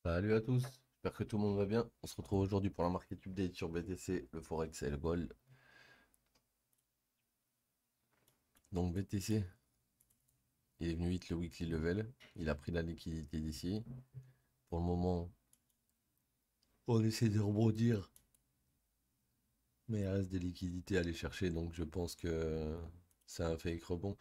Salut à tous, j'espère que tout le monde va bien. On se retrouve aujourd'hui pour la market update sur BTC, le Forex et le Gold. Donc BTC, il est venu vite le weekly level, il a pris la liquidité d'ici. Pour le moment, on essaie de rebondir, mais il reste des liquidités à aller chercher, donc je pense que c'est un fake rebond.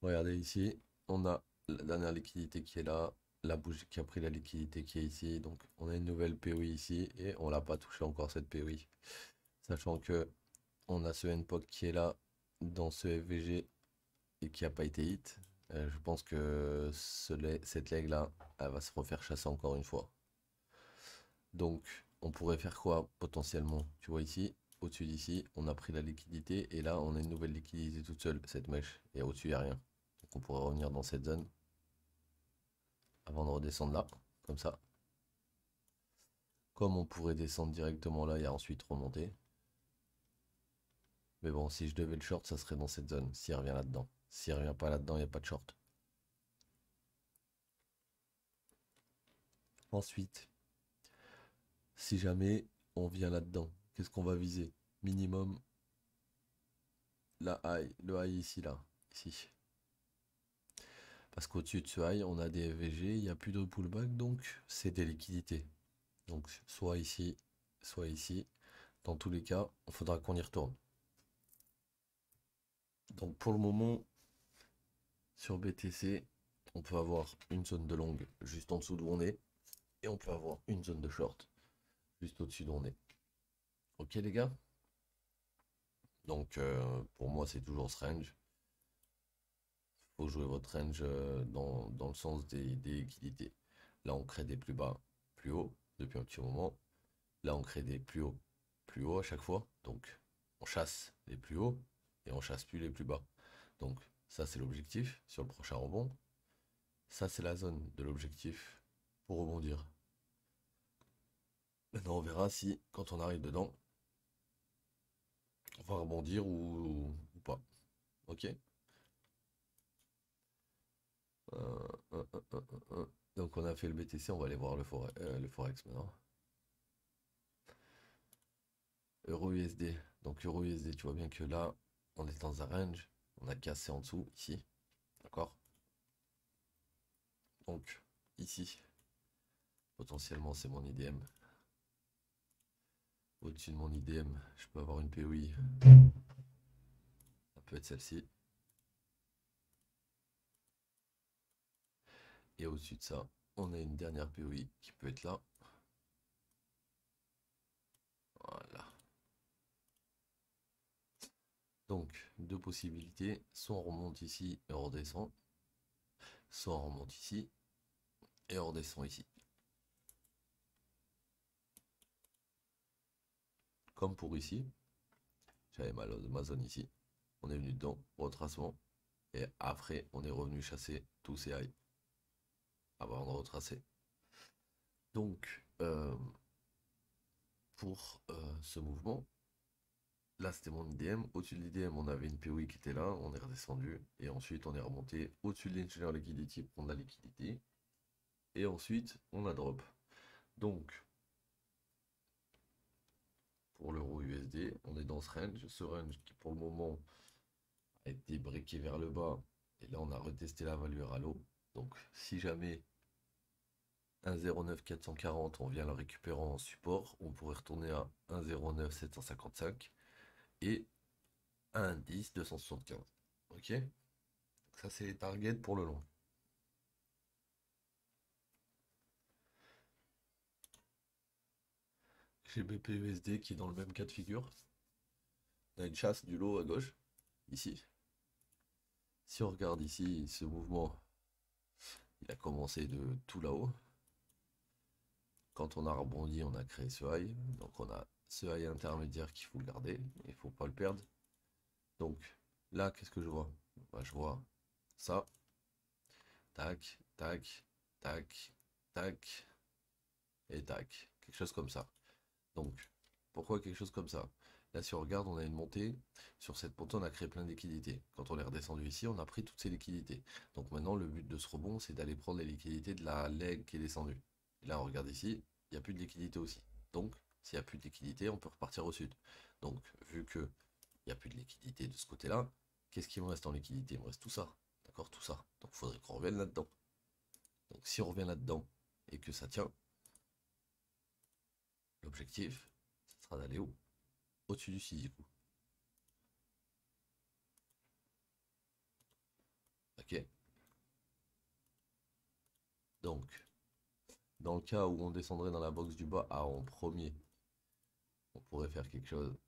Regardez ici, on a la dernière liquidité qui est là, la bougie qui a pris la liquidité qui est ici, donc on a une nouvelle POI ici et on l'a pas touché encore cette POI. Sachant que on a ce NPOC qui est là dans ce FVG et qui n'a pas été hit. Je pense que cette leg là, elle va se refaire chasser encore une fois. Donc, on pourrait faire quoi potentiellement? Tu vois ici, au-dessus d'ici, on a pris la liquidité et là, on a une nouvelle liquidité toute seule, cette mèche. Et au-dessus, il n'y a rien. Donc, on pourrait revenir dans cette zone avant de redescendre là, comme ça. Comme on pourrait descendre directement là et ensuite remonter. Mais bon, si je devais le short, ça serait dans cette zone, s'il revient là-dedans. S'il revient pas là-dedans, il n'y a pas de short. Ensuite, si jamais on vient là-dedans, qu'est-ce qu'on va viser? Minimum la high, le high ici, là, ici. Parce qu'au-dessus de ce high, on a des FVG, il n'y a plus de pullback, donc c'est des liquidités. Donc soit ici, soit ici. Dans tous les cas, il faudra qu'on y retourne. Donc pour le moment, sur BTC, on peut avoir une zone de longue juste en dessous d'où on est, et on peut avoir une zone de short juste au-dessus d'où on est. Ok les gars? Donc pour moi, c'est toujours ce range. Faut jouer votre range dans le sens des liquidités. Là, on crée des plus bas, plus haut depuis un petit moment. Là, on crée des plus haut à chaque fois. Donc, on chasse les plus hauts et on chasse plus les plus bas. Donc, ça, c'est l'objectif sur le prochain rebond. Ça, c'est la zone de l'objectif pour rebondir. Maintenant, on verra si, quand on arrive dedans, on va rebondir ou pas. Ok? Euh, Donc, on a fait le BTC, on va aller voir le Forex maintenant. Euro USD. Donc Euro USD, tu vois bien que là, on est dans un range. On a cassé en dessous, ici. D'accord? Donc, ici, potentiellement, c'est mon IDM. Au-dessus de mon IDM, je peux avoir une POI. Ça peut être celle-ci. Et au-dessus de ça, on a une dernière POI qui peut être là. Voilà. Donc, deux possibilités. Soit on remonte ici et on redescend. Soit on remonte ici et on redescend ici. Comme pour ici. J'avais ma zone ici. On est venu dedans, retracement. Et après, on est revenu chasser tous ces highs avant de retracer. Donc, pour ce mouvement, là c'était mon IDM. Au-dessus de l'IDM, on avait une POI qui était là, on est redescendu. Et ensuite, on est remonté au-dessus de l'engineer liquidity pour prendre la liquidité. Et ensuite, on a drop. Donc, pour l'euro USD, on est dans ce range qui pour le moment a été briqué vers le bas. Et là, on a retesté la valeur à l'eau. Donc, si jamais 1,09 440, on vient le récupérer en support, on pourrait retourner à 1,09 755 et 1,10 275. Ok? Ça, c'est les targets pour le long. J'ai BPUSD qui est dans le même cas de figure. On a une chasse du lot à gauche, ici. Si on regarde ici, ce mouvement, il a commencé de tout là-haut. Quand on a rebondi, on a créé ce high. Donc on a ce high intermédiaire qu'il faut garder. Il ne faut pas le perdre. Donc là, qu'est-ce que je vois? Bah, je vois ça. Tac, tac, tac, tac, et tac. Quelque chose comme ça. Donc, pourquoi quelque chose comme ça? Là, si on regarde, on a une montée. Sur cette montée, on a créé plein de liquidités. Quand on est redescendu ici, on a pris toutes ces liquidités. Donc maintenant, le but de ce rebond, c'est d'aller prendre les liquidités de la leg qui est descendue. Et là, on regarde ici, il n'y a plus de liquidité aussi. Donc, s'il n'y a plus de liquidité, on peut repartir au sud. Donc, vu qu'il n'y a plus de liquidité de ce côté-là, qu'est-ce qui me reste en liquidité? Il me reste tout ça. D'accord, tout ça. Donc, il faudrait qu'on revienne là-dedans. Donc, si on revient là-dedans et que ça tient, l'objectif, ce sera d'aller où? Au-dessus du 6 du coup. Ok. Donc, dans le cas où on descendrait dans la box du bas en premier, on pourrait faire quelque chose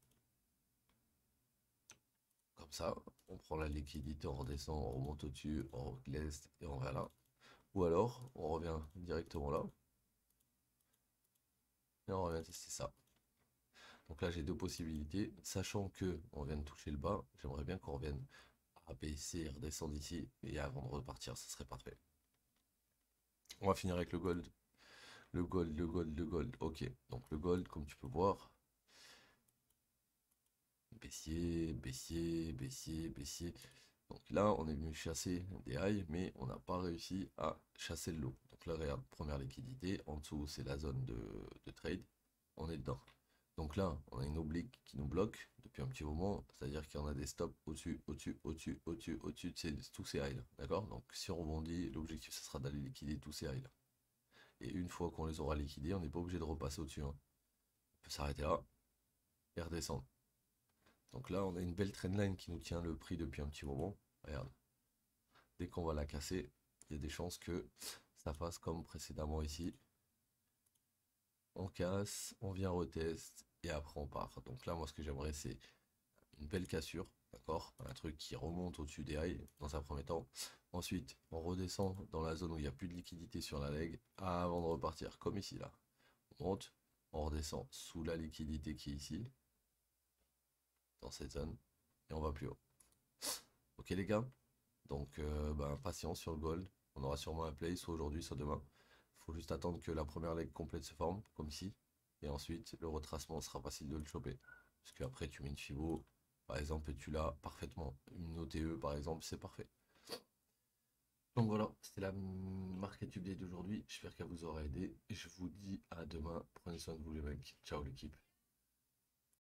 comme ça. On prend la liquidité, on redescend, on remonte au-dessus, on laisse et on va là. Ou alors, on revient directement là. Et on revient tester ça. Donc là, j'ai deux possibilités. Sachant que on vient de toucher le bas, j'aimerais bien qu'on revienne à B, C, redescendre ici. Et avant de repartir, ça serait parfait. On va finir avec le gold. Le gold, le gold, le gold. Ok. Donc le gold, comme tu peux voir, baissier, baissier, baissier, baissier. Donc là, on est venu chasser des highs, mais on n'a pas réussi à chasser le low. Donc là, regarde, première liquidité. En dessous, c'est la zone de trade. On est dedans. Donc là, on a une oblique qui nous bloque depuis un petit moment. C'est-à-dire qu'il y en a des stops au-dessus, au-dessus, au-dessus, au-dessus, au-dessus de tous ces highs. D'accord? Donc si on rebondit, l'objectif, ce sera d'aller liquider tous ces highs. Et une fois qu'on les aura liquidés, on n'est pas obligé de repasser au-dessus, hein. On peut s'arrêter là et redescendre. Donc là, on a une belle trendline qui nous tient le prix depuis un petit moment. Regarde. Dès qu'on va la casser, il y a des chances que ça fasse comme précédemment ici. On casse, on vient retest et après on part. Donc là, moi, ce que j'aimerais, c'est une belle cassure, d'accord? Un truc qui remonte au-dessus des highs dans un premier temps. Ensuite, on redescend dans la zone où il n'y a plus de liquidité sur la leg avant de repartir, comme ici là. On monte, on redescend sous la liquidité qui est ici, dans cette zone, et on va plus haut. Ok les gars? Donc ben, patience sur le gold. On aura sûrement un play, soit aujourd'hui, soit demain. Il faut juste attendre que la première leg complète se forme, comme ici. Et ensuite, le retracement sera facile de le choper. Parce qu'après, tu mets une FIBO, par exemple, et tu l'as parfaitement. Une OTE, par exemple, c'est parfait. Donc voilà, c'était la market update d'aujourd'hui. J'espère qu'elle vous aura aidé. Et je vous dis à demain. Prenez soin de vous les mecs. Ciao l'équipe.